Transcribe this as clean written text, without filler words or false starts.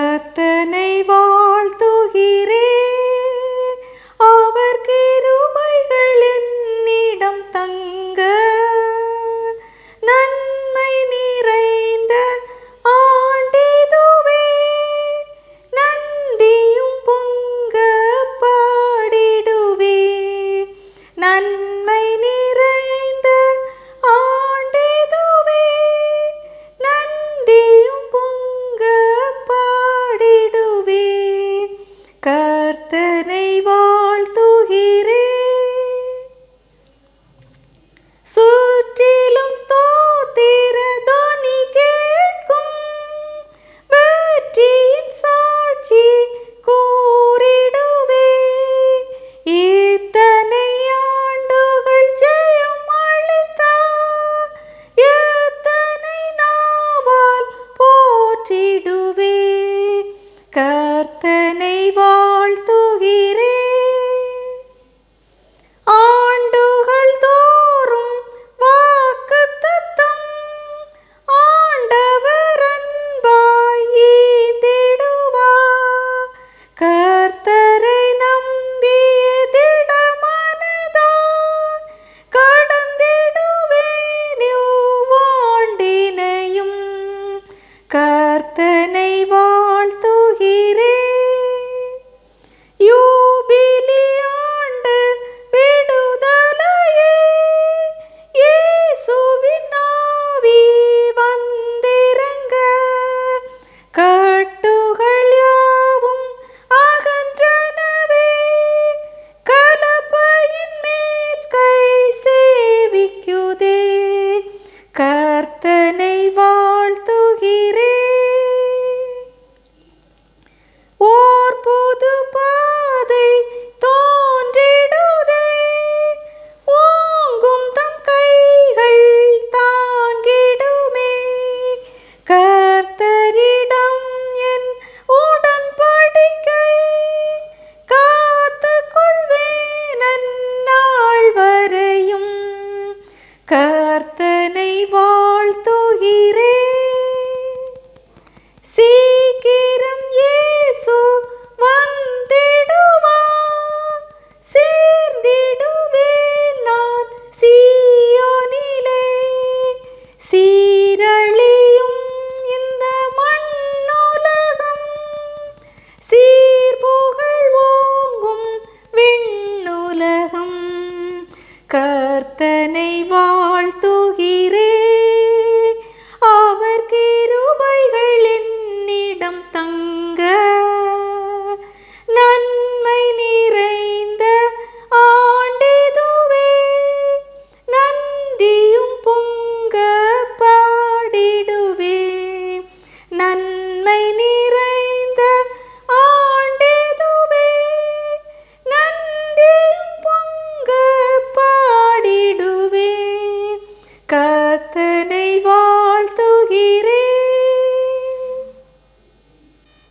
கர்த்தனை வாழ்த்துகிறே, அவர் கிருபைகள் என்னிடம் தங்க. நன்மை நிறைந்த ஆண்டிதுவே, நன்றியும் பொங்க பாடிடுவே. நன்மை நிறைந்த ஆண்டிதுவே, நன்றியும் பொங்க பாடிடுவே. கர்த்தனை வாழ்த்துகிறே, சுற்றிலும் ஸ்தோத்திர தொனி கேட்கும். வெற்றியின் சாட்சி கூறிடுவே. இத்தனை ஆண்டுகள் ஜெயம் அளித்தார், எத்தனை நாவால் போற்றிடுவே. கர்த்தனை வாழ்த்துகிறே, ஆண்டுகள் தோறும் வாக்குத்தத்தம் ஆண்டவர் அன்பாய் ஈந்திடுவார். கர்த்தரை நம்பிய திடமனதாய் கடந்திடுவேன் இவ்வாண்டினையும். கர்த்தனை வாழ்த்துகிறே, யூபிலி ஆண்டு விடுதலையே, இயேசுவின் ஆவி வந்திறங்க. கட்டுகள் யாவும் அகன்றனவே, கலப்பையின் மேல் கை சேவிக்குதே. கர்த்தனை வாழ்த்துகிறே, ஓர் புது பாதை தோன்றிடுதே, ஓங்கும் தம் கைகள் தாங்கிடுமே. கர்த்தரிடம் என் உடன்படிக்கை காத்துக் கொள்வேன் அந்நாள் வரையும். கர்த்தனை வாழ்த்துகிறே, சீக்கிரம் இயேசு வந்திடுவார், சேர்ந்திடுவேன் நான் சீயோனிலே. சீரழியும் இந்த மண்ணுலகம், சீர்புகழ் ஓங்கும் விண்ணுலகம். கர்த்தனை வாழ்த்துகிறே, அவர் கிருபைகள் என்னிடம் தங்க. நன்மை நிறைந்த ஆண்டிதுவே, நன்றியும் பொங்க பாடிடுவே. நன்மை நிறைந்த ஆண்டிதுவே, நன்றியும் பொங்க பாடிடுவே. கர்த்தனை